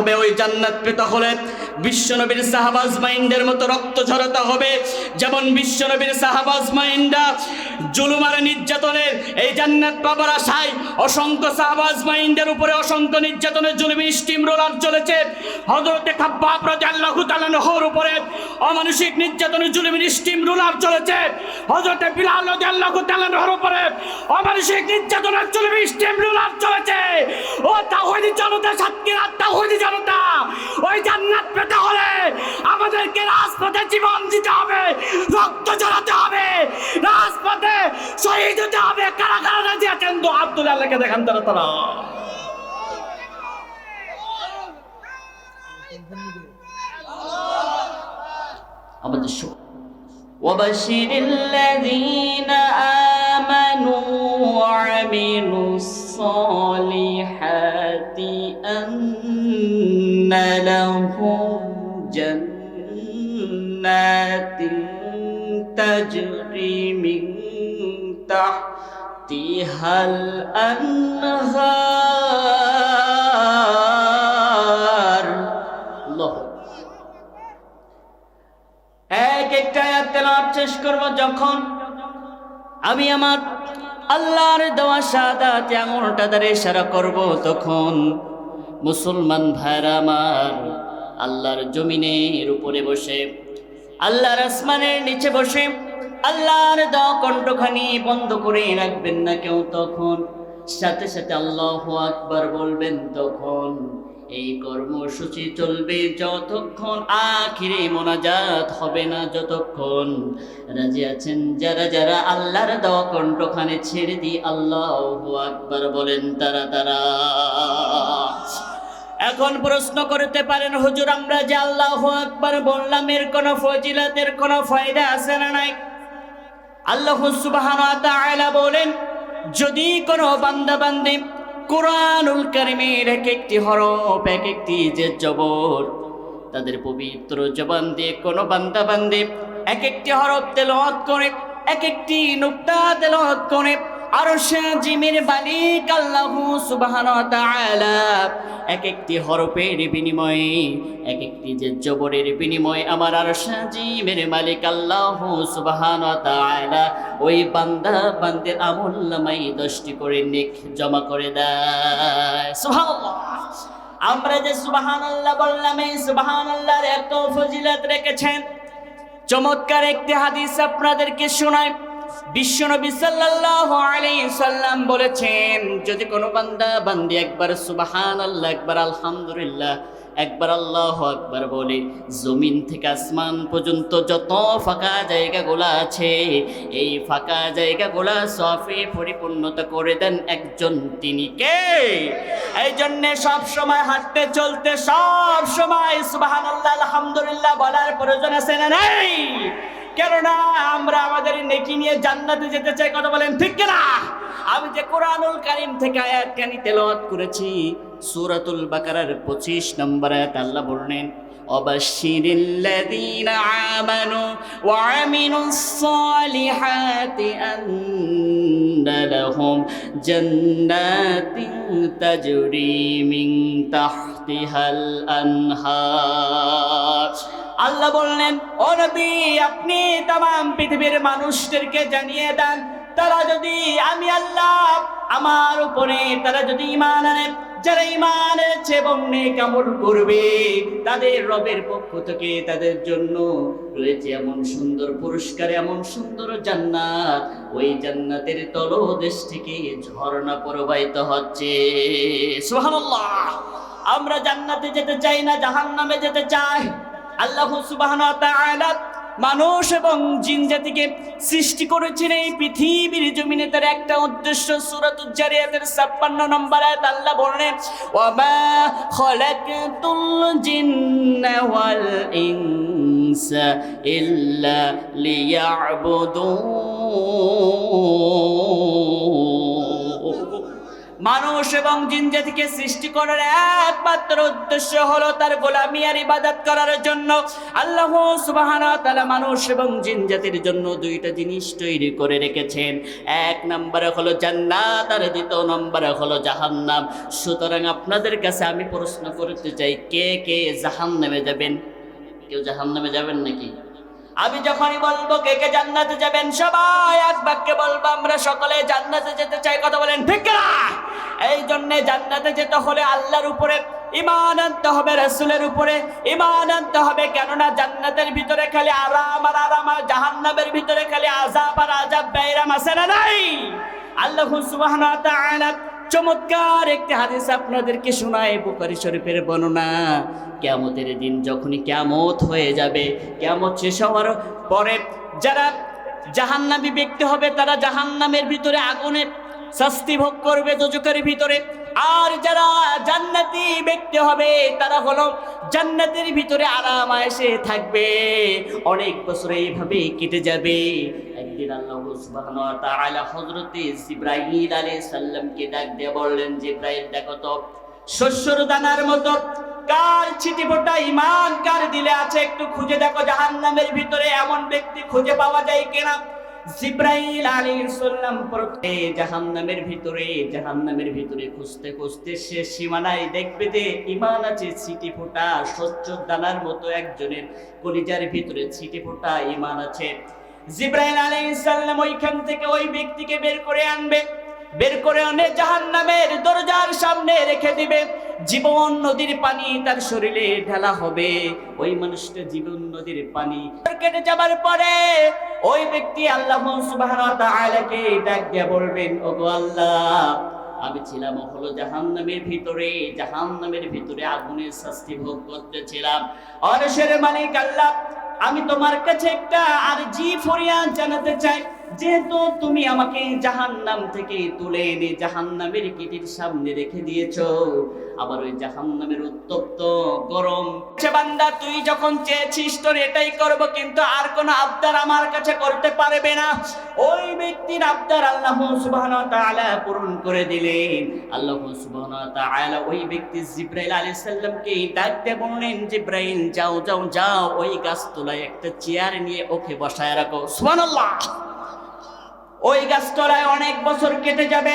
হবে, ওই জান্নাত পেতে হলে বিশ্বনবীর সাহাবা আজমাইনদের মতো রক্ত ঝরাতে হবে। যেমন বিশ্বনবীর সাহাবা আজমাইনরা জুলুম আর নির্যাতনের এই জান্নাত পাবার আশায় অসংখ্য সাহাবা আজমাইনদের উপরে অসংখ্য নির্যাতনের জুলুমি স্টিম রোলার চলেছে। হযরতে খাব্বাব রাদিয়াল্লাহু তাআলা আনহুর উপরে অমানুষিক নির্যাতনের জুলুমি স্টিম রোলার চলেছে। হযরতে বিলাল রাদিয়াল্লাহু তাআলা আনহুর উপরে অমানুষিক নির্যাতনের জুলুমি স্টিম রোলার চলেছে। ও তাওহীদি জনতা, সাতক্ষীরার তাওহীদি জনতা, ওই জান্নাত পেতে হলে আমাদেরকে রাজপথে জীবন দিতে হবে, রক্ত ঝরাতে হবে, রাজপথে শহীদ হতে হবে। কারা কারা রাজি আছেন? তো আব্দুল্লাহকে দেখান তারা তারা। আমাদের وبشر الذين آمنوا وعملوا الصالحات أن لهم جنات تجري من تحتها الأنهار। الله এক একটা আয়াত তেলাওয়াত শেষ করব যখন আমি আমার আল্লাহর দেওয়া শাহাদাত আঙুলটা ধরে ইশারা করব, তখন মুসলমান ভাইরা আমার আল্লাহর জমিনের উপরে বসে, আল্লাহর আসমানের নিচে বসে আল্লাহর দেওয়া কণ্ঠখানি বন্ধ করে রাখবেন না কেউ। তখন সাথে সাথে আল্লাহু আকবার বলবেন। তখন এই কর্মসূচি চলবে যতক্ষণ আখিরে মোনাজাত হবে না, যতক্ষণ। রাজি আছেন যারা যারা আল্লাহর দেওয়া কণ্ঠখানি ছেড়ে দিয়ে আল্লাহু আকবার বলেন তারা তারা? এখন প্রশ্ন করতে পারেন, হুজুর আমরা যে আল্লাহু আকবার বললাম এর কোনো ফজিলতের কোনো ফায়দা আছে না নাই? আল্লাহ সুবহানাহু ওয়া তাআলা বলেন, যদি কোনো বান্দা বান্দি কুরআনুল কারীমের এক একটি হরফ, এক একটি যে জবর, তাদের পবিত্র জবান দিয়ে কোনো বান্দা বান্দি এক একটি হরফ তেলাওয়াত করে, এক একটি নুকতা তেলাওয়াত করে, আরশে আজিমের মালিক আল্লাহ সুবহানাহু ওয়া তাআলা এক একটি হরফের বিনিময়ে, এক একটি যে জবরের বিনিময়ে আমার আরশে আজিমের মালিক আল্লাহ সুবহানাহু ওয়া তাআলা ওই বান্দা বান্দির আমলনামায় 10টি করে নেক জমা করে দেয়। সুবহানাল্লাহ। আমরা যে সুবহানাল্লাহ বললাম, এই সুবহানাল্লাহর এত ফজিলত রেখেছেন। চমৎকার একটি হাদিস আপনাদেরকে শোনাই। বিশ্বনবী সাল্লাল্লাহু আলাইহি সাল্লাম বলেছেন, যদি কোনো বান্দা বান্দি একবার সুবহানাল্লাহ, একবার আলহামদুলিল্লাহ, একবার আল্লাহু আকবার বলে, জমিন থেকে আসমান পর্যন্ত যত ফাঁকা জায়গাগুলো আছে, এই ফাঁকা জায়গাগুলো সফে পরিপূর্ণতা করে দেন একজন, তিনি কে? এই জন্য সব সময় হাঁটতে চলতে সব সময় সুবহানাল্লাহ আলহামদুলিল্লাহ বলার প্রয়োজন আছে না নাই? কেননা আমরা আমাদের নেকি নিয়ে জান্নাতে যেতে চাই। কথা বলেন ঠিক কিনা? আমি যে কোরআনুল কারীম থেকে আয়াতখানি তেলাওয়াত করেছি, সূরাতুল বাকারার 25 নম্বর আয়াত আল্লাহ বললেন, ওয়াবাশশিরিল্লাযীনা আমানু ওয়া আমিলুস সালিহাতি আন্না লাহুম জান্নাতিন তাজরি মিন তাহতিহাল আনহার। আল্লাহ বললেন, ও নবী আপনি तमाम পৃথিবীর মানুষদেরকে জানিয়ে দেন, তারা যদি আমি আল্লাহ আমার উপরে তারা যদি ঈমান আনে, যারা ঈমান এনেছে এবং নেক আমল করবে, তাদের রবের পক্ষ থেকে তাদের জন্য রয়েছে এমন সুন্দর পুরস্কার, এমন সুন্দর জান্নাত, ওই জান্নাতের তলদেশ থেকে ঝর্ণা প্রবাহিত হচ্ছে। সুবহানাল্লাহ। আমরা জান্নাতে যেতে চাই না, জাহান্নামে যেতে চাই। আল্লাহ সুবহানাহু ওয়া তাআলা মানুষ এবং জিন জাতিকে সৃষ্টি করেছেন এই পৃথিবীর জমিনে, তার একটা উদ্দেশ্য। সূরাতুজ জারিয়াতের 56 নম্বর আয়াত আল্লাহ বলেন, ওয়া মা খালাকতুল জিন্না ওয়াল ইনসা ইল্লা লিয়াবুদুন। মানুষ এবং জিন জাতিকে সৃষ্টি করার একমাত্র উদ্দেশ্য হলো তার গোলামি আর ইবাদত করার জন্য। আল্লাহ সুবহানাহু ওয়া তাআলা মানুষ এবং জিন জাতির জন্য দুইটা জিনিস তৈরি করে রেখেছেন। এক নম্বরে হলো জান্নাত আর দ্বিতীয় নম্বরে হলো জাহান্নাম। সুতরাং আপনাদের কাছে আমি প্রশ্ন করতে চাই, কে কে জাহান্নামে যাবেন? কেউ জাহান্নামে যাবেন নাকি? আমি যখনই বলবো কে কে জান্নাতে যাবেন, সবাই এক বাক্যে বলবো আমরা সকলে জান্নাতে যেতে চাই। কথা বলেন ঠিক না? এই জন্য জান্নাতে যেতে হলে আল্লাহর উপরে ঈমান আনতে হবে, রাসূলের উপরে ঈমান আনতে হবে। কেননা জান্নাতের ভিতরে খালি আরাম আর আরাম, আর জাহান্নামের ভিতরে খালি আযাব আর আযাব, বাইরাম আছে না নাই? আল্লাহ সুবহানাহু ওয়া তাআলা চমৎকার একটি হাদিস আপনাদেরকে শোনায়, বুখারী শরীফের বর্ণনা। কিয়ামতের দিন যখনই কিয়ামত হয়ে যাবে, কিয়ামত শেষ হওয়ার পরে যারা জাহান্নামী ব্যক্তি হবে তারা জাহান্নামের ভিতরে আগুনে শাস্তি ভোগ করবে দোজখের ভিতরে। আর যারা জান্নাতি ব্যক্তি হবে তারা হলো জান্নাতের ভিতরে আরাম আয়েশে থাকবে। অনেক বছর এইভাবে কেটে যাবে। একদিন আল্লাহ সুবহানাহু ওয়া তাআলা হযরতে জিবরাইল আলাইহিস সালামকে ডাক দিয়ে বললেন, জিবরাইল দেখো তো শস্যর দানার মতো কার ছিটিফোঁটা ঈমান কার দিলে আছে, একটু খুঁজে দেখো জাহান্নামের ভিতরে এমন ব্যক্তি খুঁজে পাওয়া যায় কিনা। জিবরাইল আলাইহিস সালাম পড়তে জাহান্নামের ভিতরে খুঁজতে খুঁজতে শেষ সীমানায় দেখবে যে ঈমান আছে ছিটিফোঁটা শস্যর দানার মতো, একজনের কলিজার ভিতরে ছিটিফোঁটা ঈমান আছে। জিবরাইল আলাইহিস সালাম ওইখান থেকে ওই ব্যক্তিকে বের করে আনবে, বের করে এনে জাহান্নামের দরজার সামনে রেখে দিবে। জীবন নদীর পানি তার শরীরে ঢালা হবে। ওই মানুষটা জীবন নদীর পানি কেটে যাবার পরে ওই ব্যক্তি আল্লাহ সুবহানাহু ওয়া তাআলাকে ডাক দিয়ে বলবেন, ওগো আল্লাহ, আমি ছিলাম হলো জাহান্নামের ভিতরে আগুনের শাস্তি ভোগ করতেছিলাম। আরশের মালিক আল্লাহ, আমি তোমার কাছে একটা আরজি ফরিয়াদ জানাতে চাই। যেহেতু তুমি আমাকে জাহান্নাম থেকে তুলে এনে জাহান্নামের গেটের সামনে রেখে দিয়েছো, আবার ওই জাহান্নামের উত্তপ্ত গরম বান্দা, তুই যখন চেয়েছিস তোর এটাই করব, কিন্তু আর কোনো আবদার আমার কাছে করতে পারবে না। ওই ব্যক্তির আবদার আল্লাহ সুবহানাহু ওয়া তাআলা পূরণ করে দিলেন। আল্লাহ সুবহানাহু ওয়া তাআলা ওই ব্যক্তি জিবরাইল আলাইহিস সালামকে ডাকতে বললেন, জিবরাইল যাও যাও যাও, ওই গাছতলায় একটা চেয়ার নিয়ে ওকে বসায় রাখো। সুবহানাল্লাহ। ওই গাছতলায় অনেক বছর কেটে যাবে।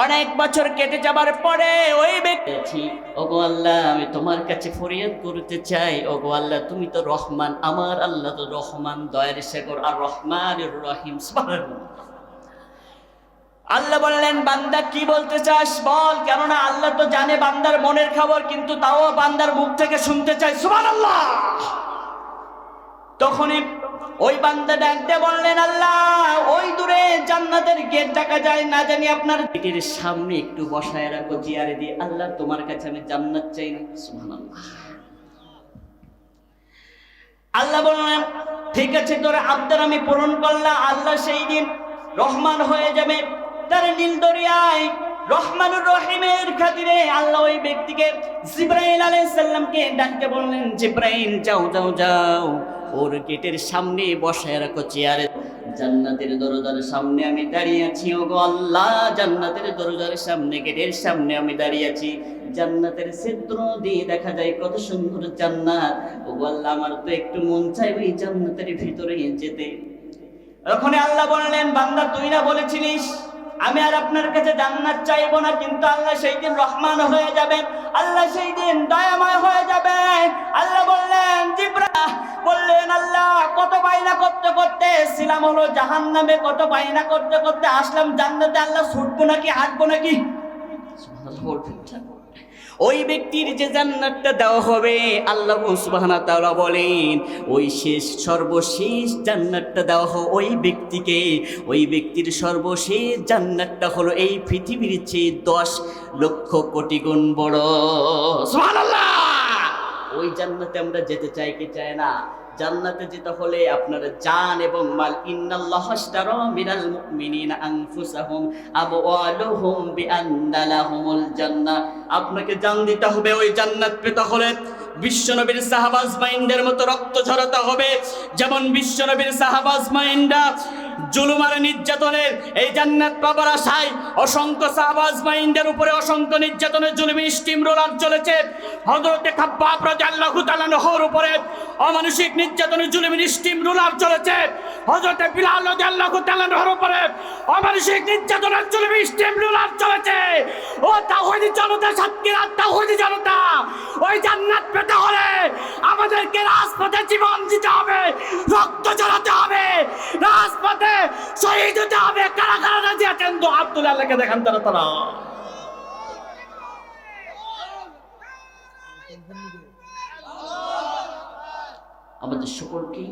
অনেক বছর কেটে যাবার পরে ওই ব্যক্তি, ওগো আল্লাহ, আমি তোমার কাছে ফরিয়াদ করতে চাই। ওগো আল্লাহ, তুমি তো রহমান, আমার আল্লাহ তো রহমান, দয়ার সাগর, আর রহমানুর রহিম। সুবহানাল্লাহ। আল্লাহ বললেন, বান্দা কি বলতে চাস বল। কেননা আল্লাহ তো জানে বান্দার মনের খবর, কিন্তু তাও বান্দার মুখ থেকে শুনতে চাই। সুবহানাল্লাহ। তখনই ওই বান্দা ডাকতে বললেন, আল্লাহ, ওই দূরে জান্নাতের গেট দেখা যায়, না জানি আপনার গেটের সামনে একটু বসায় রাখো চেয়ারে দিয়ে। আল্লাহ, তোমার কাছে আমি জান্নাত চাই না। সুবহানাল্লাহ। আল্লাহ বললেন, ঠিক আছে, তোর আবদার আমি পূরণ করলাম। আল্লাহ সেই দিন রহমান হয়ে যাবে, তার নীল দরিয়ায় রহমানুর রহিমের খাতিরে আল্লাহ ওই ব্যক্তিকে জিবরাইল আলাইহিস সালামকে ডাকতে বললেন, জিবরাইল যাও যাও যাও, ওর গেটের সামনে বসায় রাখো চেয়ারে। জান্নাতের দরজার সামনে আমি দাঁড়িয়ে আছি। ওগো আল্লাহ, জান্নাতের দরজার সামনে, গেটের সামনে আমি দাঁড়িয়ে আছি। জান্নাতের ছিদ্র দিয়ে দেখা যায় কত সুন্দর জান্নাত। ওগো আল্লাহ, আমার তো একটু মন চাই ওই জান্নাতের ভিতরে যেতে। ওখানে আল্লাহ বললেন, বান্দা, তুই না বলেছিলিস আমি আর আপনার কাছে জান্নাত চাইবো না, কিন্তু আল্লাহ সেই দিন রহমান হয়ে যাবে, আল্লাহ সেই দিন দয়াময় হয়ে যাবে। আল্লাহ বললেন, জিবরাইল বললেন, আল্লাহ, কত বাইনা করতে করতে ছিলাম হলো জাহান্নামে, কত বাইনা করতে করতে আসলাম জান্নাতে। আল্লাহ ছুটবো নাকি হাঁটবো নাকি? ওই ব্যক্তির যে জান্নাতটা দেওয়া হবে, আল্লাহ সুবহানাহু ওয়া তাআলা বলেন, ওই সর্বশেষ জান্নাতটা দেওয়া হবে ওই ব্যক্তিকে। ওই ব্যক্তির সর্বশেষ জান্নাতটা হলো এই পৃথিবীর চেয়ে 10 লক্ষ কোটি গুণ বড়। সুবহানাল্লাহ। ওই জান্নাতে আমরা যেতে চাই কি চাই না? জান্নাতে যেতে হলে আপনার জান এবং মাল, ইন্নাল্লাহা আশতারা মিনাল মুমিনিনা আনফুসাহুম আমওয়ালুহুম বিআন্না লাহুমুল জান্নাহ। আপনাকে জান দিতে হবে। ওই জান্নাত পেতে হলে বিশ্বনবীর সাহাবা আজমাইনদের মতো রক্ত ঝরাতে হবে। যেমন বিশ্বনবীর সাহাবা আজমাইনরা জুলুম আর নির্যাতনের এই জান্নাত পাবার আশায় অসংখ্য সাহাবা আজমাইনদের উপরে অসংখ্য নির্যাতনের জুলুমি স্টিম রোলার চলেছে। হযরতে খাব্বাব রাদিয়াল্লাহু তাআলা আনহুর উপরে অমানুষিক নির্যাতনের জুলুমি স্টিম রোলার চলেছে। হযরতে বিলাল রাদিয়াল্লাহু তাআলা আনহুর উপরে অমানুষিক নির্যাতনের জুলুমি স্টিম রোলার চলেছে। ও তাওহীদি জনতা, সাতক্ষীরার তাওহীদি জনতা, ওই জান্নাত পেতে হলে আমাদেরকে রাজপথে জীবন দিতে হবে, রক্ত ঝরাতে হবে, রাজপথে শহীদ হতে হবে। কারা কারা রাজি আছেন? তো আব্দুল্লাহকে দেখান তারা তারা। আমাদের সকলকে